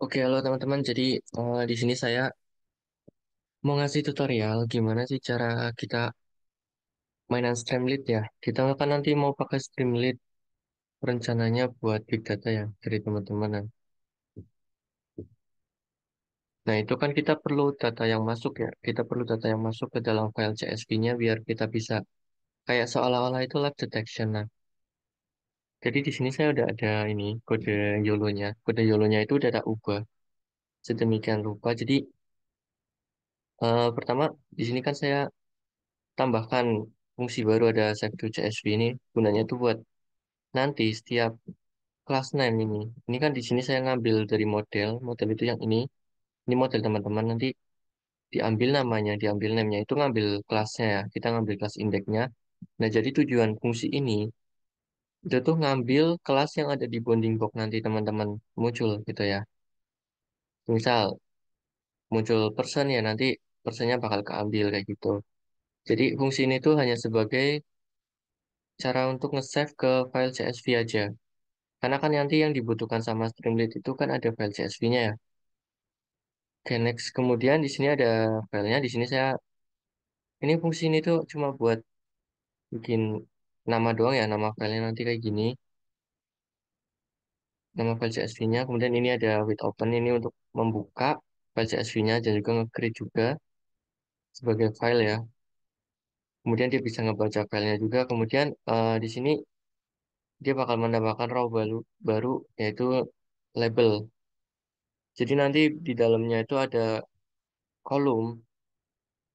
Oke, halo teman-teman. Jadi di sini saya mau ngasih tutorial gimana sih cara kita mainan Streamlit ya. Kita kan nanti mau pakai Streamlit rencananya buat big data ya dari teman-teman. Nah, itu kan kita perlu data yang masuk ya. Kita perlu data yang masuk ke dalam file CSV-nya biar kita bisa kayak seolah-olah itu lab detection. Nah, jadi di sini saya udah ada ini kode YOLO-nya. Kode YOLO-nya itu udah tak ubah sedemikian rupa. Jadi pertama di sini kan saya tambahkan fungsi baru ada save to CSV ini gunanya itu buat nanti setiap kelas name ini. Ini kan di sini saya ngambil dari model itu yang ini model teman-teman nanti diambil namanya, diambil namanya itu ngambil kelasnya ya. Kita ngambil kelas indeknya. Nah, jadi tujuan fungsi ini itu tuh ngambil kelas yang ada di bounding box nanti teman-teman muncul gitu ya. Misal muncul person ya nanti personnya bakal keambil kayak gitu. Jadi fungsi ini tuh hanya sebagai cara untuk nge-save ke file CSV aja. Karena kan nanti yang dibutuhkan sama Streamlit itu kan ada file CSV-nya ya. Oke, next. Kemudian di sini ada filenya. Di sini saya, ini fungsi ini tuh cuma buat bikin nama doang ya, nama filenya nanti kayak gini. Nama file CSV-nya. Kemudian ini ada with open, ini untuk membuka file CSV-nya dan juga nge-create juga sebagai file ya. Kemudian dia bisa ngebaca filenya juga. Kemudian di sini dia bakal menambahkan row baru yaitu label. Jadi nanti di dalamnya itu ada kolom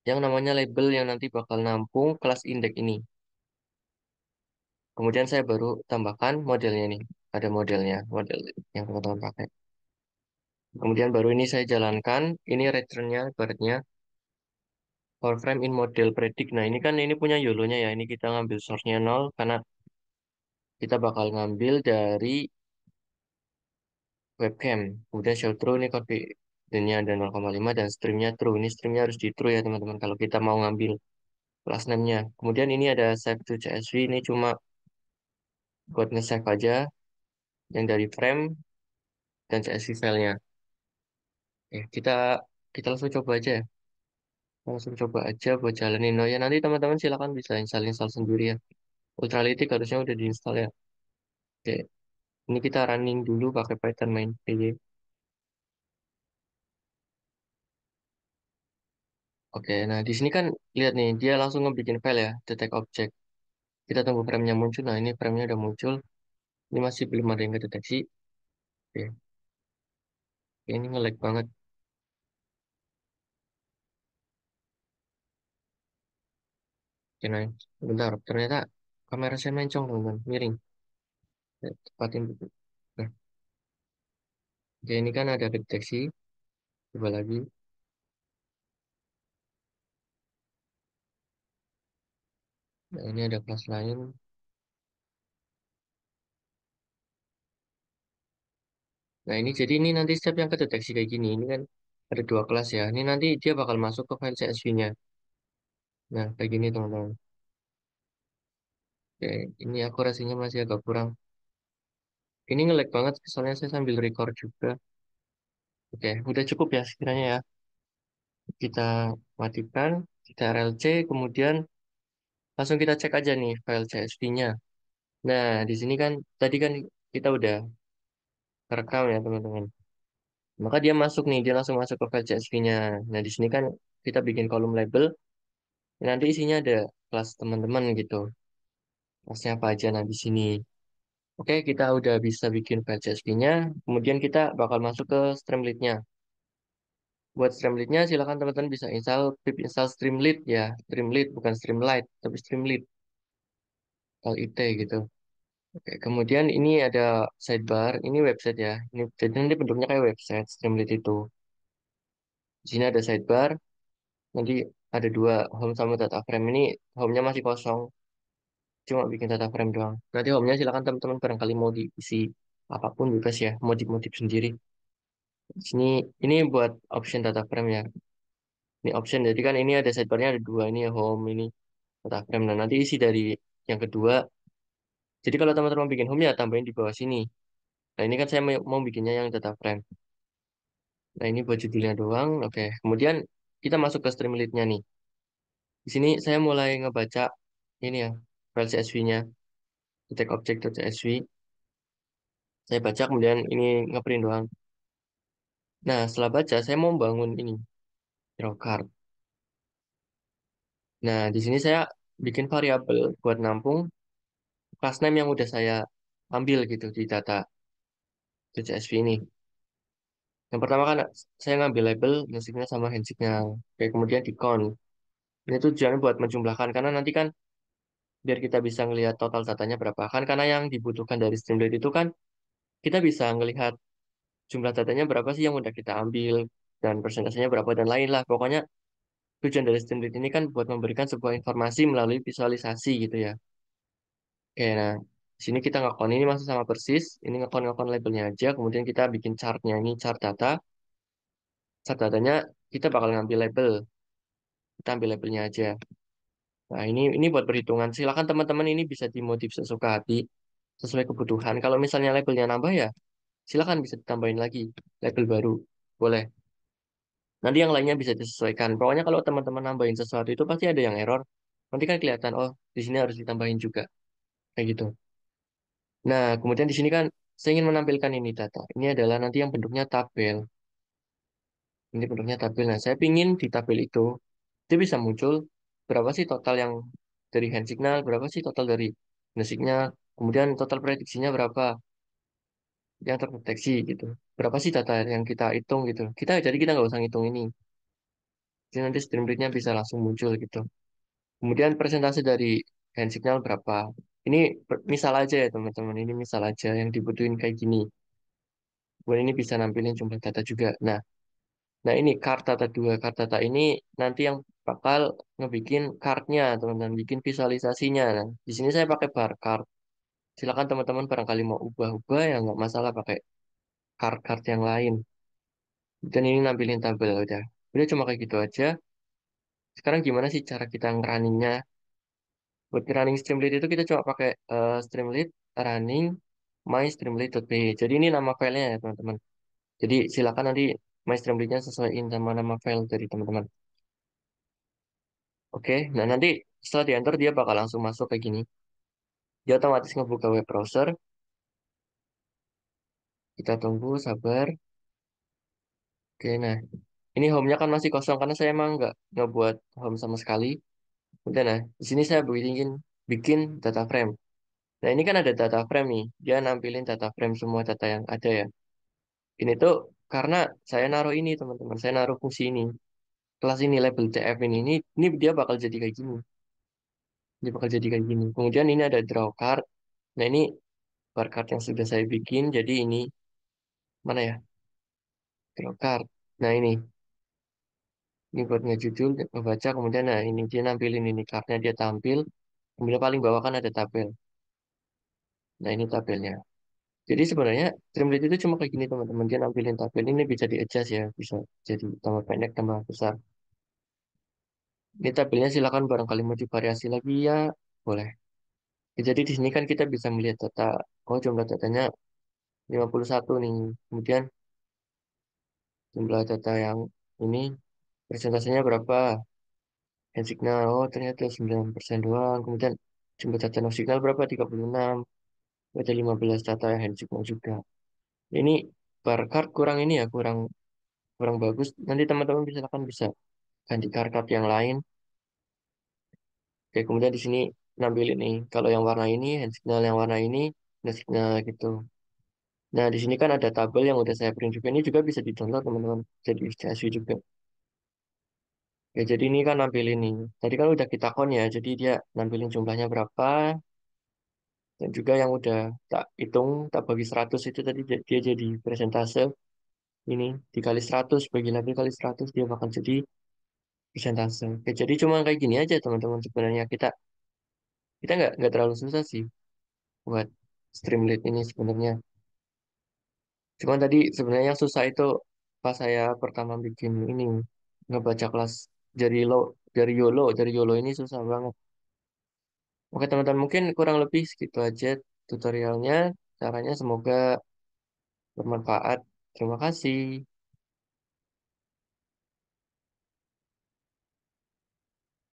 yang namanya label yang nanti bakal nampung kelas indeks ini. Kemudian saya baru tambahkan modelnya nih. Ada modelnya, model yang teman-teman pakai. Kemudian baru ini saya jalankan, ini return-nya, ibaratnya power frame in model predict. Nah ini kan ini punya YOLO-nya ya, ini kita ngambil source-nya 0, karena kita bakal ngambil dari webcam. Kemudian show true, ini confidence-nya ada 0,5 dan stream-nya true. Ini stream-nya harus di true ya teman-teman, kalau kita mau ngambil class name-nya. Kemudian ini ada save to CSV, ini cuma buat nge-save aja yang dari frame dan CSV filenya. Kita kita langsung coba aja ya. Langsung coba aja buat jalanin. Oh ya nanti teman-teman silakan bisa install sendiri ya. Ultralytic harusnya udah diinstal ya. Oke, ini kita running dulu pakai Python main py. Oke, nah di sini kan lihat nih dia langsung ngebikin file ya, detect object. Kita tunggu frame-nya muncul. Nah ini frame-nya udah muncul. Ini masih belum ada yang kedeteksi. Oke, ini nge-lag banget. Oke, nah, bentar. Ternyata kamera saya mencong teman-teman, miring. Tepatin dulu. Nah, oke ini kan ada deteksi. Coba lagi. Nah, ini ada kelas lain. Nah, ini jadi ini nanti step yang kedeteksi kayak gini. Ini kan ada dua kelas ya. Ini nanti dia bakal masuk ke file CSV-nya. Nah, kayak gini teman-teman. Oke, ini akurasinya masih agak kurang. Ini nge-lag banget, soalnya saya sambil record juga. Oke, udah cukup ya sekiranya ya. Kita matikan, kita RLC, kemudian langsung kita cek aja nih file CSV-nya. Nah, di sini kan tadi kan kita udah rekam ya teman-teman. Maka dia masuk nih, dia langsung masuk ke file CSV-nya. Nah, di sini kan kita bikin kolom label. Nanti isinya ada kelas teman-teman gitu. Kelasnya apa aja nah di sini. Oke, kita udah bisa bikin file CSV-nya. Kemudian kita bakal masuk ke Streamlit-nya. Buat Streamlit-nya silakan teman-teman bisa pip install Streamlit ya. Streamlit bukan Streamlit, tapi Streamlit. LIT gitu. Oke, kemudian ini ada sidebar, ini website ya. Ini jadi nanti bentuknya kayak website Streamlit itu. Di sini ada sidebar, nanti ada dua home sama data frame ini home-nya masih kosong, cuma bikin data frame doang. Nanti home-nya silakan teman-teman barangkali mau diisi apapun bebas ya, modif-modif sendiri. Di sini ini buat option data frame ya. Ini option, jadi kan ini ada sidebar-nya ada dua, ini home, ini data frame. Nah, nanti isi dari yang kedua. Jadi kalau teman-teman bikin home ya tambahin di bawah sini. Nah, ini kan saya mau bikinnya yang data frame. Nah, ini buat judulnya doang. Oke, kemudian kita masuk ke Streamlit-nya nih. Di sini saya mulai ngebaca ini ya, file CSV-nya, detect_object.csv. Saya baca, kemudian ini ngeprint doang. Nah, setelah baca, saya mau bangun ini, draw card. Nah, di sini saya bikin variabel buat nampung class name yang udah saya ambil gitu di data CSV ini. Yang pertama kan saya ngambil label musiknya sama handshake-nya. Oke, kemudian di count. Ini tujuannya buat menjumlahkan karena nanti kan biar kita bisa ngelihat total datanya berapa. Kan karena yang dibutuhkan dari Streamlit itu kan kita bisa ngelihat jumlah datanya berapa sih yang udah kita ambil dan persentasenya berapa dan lain lah. Pokoknya tujuan dari Streamlit ini kan buat memberikan sebuah informasi melalui visualisasi gitu ya. Oke, nah di sini kita ngakon ini masih sama persis. Ini ngakon labelnya aja. Kemudian kita bikin chartnya ini chart data. Chart datanya kita bakal ngambil label. Kita ambil labelnya aja. Nah, ini buat perhitungan. Silakan teman-teman ini bisa dimodif sesuka hati sesuai kebutuhan. Kalau misalnya labelnya nambah ya, silakan bisa ditambahin lagi label baru. Boleh. Nanti yang lainnya bisa disesuaikan. Pokoknya kalau teman-teman nambahin sesuatu itu pasti ada yang error. Nanti kan kelihatan, oh, di sini harus ditambahin juga. Kayak gitu. Nah, kemudian di sini kan saya ingin menampilkan ini data. Ini adalah nanti yang bentuknya tabel. Ini bentuknya tabel. Nah, saya pingin di tabel itu bisa muncul berapa sih total yang dari hand signal, berapa sih total dari hand signal, kemudian total prediksinya berapa yang terdeteksi gitu. Berapa sih data yang kita hitung gitu. Jadi kita nggak usah ngitung ini. Jadi nanti stream rate-nya bisa langsung muncul gitu. Kemudian presentasi dari hand signal berapa. Ini misal aja ya teman-teman. Ini misal aja yang dibutuhin kayak gini. Kemudian ini bisa nampilin jumlah data juga. Nah, ini card data 2. Card data ini nanti yang bakal ngebikin cardnya, teman-teman. Bikin visualisasinya. Nah, di sini saya pakai bar card. Silakan teman-teman barangkali mau ubah-ubah ya nggak masalah pakai card-card yang lain. Dan ini nampilin tabel udah. Udah cuma kayak gitu aja. Sekarang gimana sih cara kita ngerunningnya? Buat running Streamlit itu kita cuma pakai Streamlit running my streamlit.py. Jadi ini nama filenya ya teman-teman. Jadi silakan nanti my streamlit-nya sesuaiin sama nama file dari teman-teman. Oke, nah nanti setelah di enter dia bakal langsung masuk kayak gini. Dia otomatis ngebuka web browser. Kita tunggu, sabar. Oke, nah ini home-nya kan masih kosong karena saya emang nggak buat home sama sekali. Udah, nah di sini saya bikin data frame. Nah ini kan ada data frame nih. Dia nampilin data frame semua data yang ada ya. Ini tuh karena saya naruh ini teman-teman. Saya naruh fungsi ini. Kelas ini label CF ini dia bakal jadi kayak gini. Dia bakal jadi kayak gini. Kemudian ini ada draw card. Nah ini bar card yang sudah saya bikin. Jadi ini mana ya? Draw card. Nah ini buat ngejudul, ngebaca. Kemudian nah ini dia nampilin ini cardnya dia tampil. Kemudian paling bawah kan ada tabel. Nah ini tabelnya. Jadi sebenarnya Streamlit itu cuma kayak gini teman-teman. Dia nampilin tabel ini bisa di-adjust ya. Bisa jadi tambah pendek, tambah besar. Ini tabelnya silakan barangkali mau divariasi lagi ya. Boleh. Ya, jadi di sini kan kita bisa melihat data. Oh jumlah datanya 51 nih. Kemudian jumlah data yang ini persentasenya berapa? Hand signal. Oh ternyata 9% doang. Kemudian jumlah data no signal berapa? 36. Ada 15 data yang hand signal juga. Ini bar card kurang ini ya. Kurang kurang bagus. Nanti teman-teman bisa ganti card yang lain. Oke, kemudian di sini nampilin nih, kalau yang warna ini, hand signal yang warna ini, hand signal gitu. Nah, di sini kan ada tabel yang udah saya print juga. Ini juga bisa di-download, teman-teman. Jadi CSV juga. Ya, jadi ini kan nampilin nih. Tadi kan udah kita kon ya, jadi dia nampilin jumlahnya berapa. Dan juga yang udah tak hitung, tak bagi 100 itu tadi dia jadi persentase. Ini dikali 100 bagi lagi kali 100 dia bakal jadi persentase. Oke, jadi cuma kayak gini aja, teman-teman. Sebenarnya kita kita nggak terlalu susah sih buat Streamlit ini sebenarnya. Cuman tadi sebenarnya yang susah itu pas saya pertama bikin ini ngebaca kelas dari lo dari YOLO ini susah banget. Oke teman-teman mungkin kurang lebih segitu aja tutorialnya. Caranya semoga bermanfaat. Terima kasih.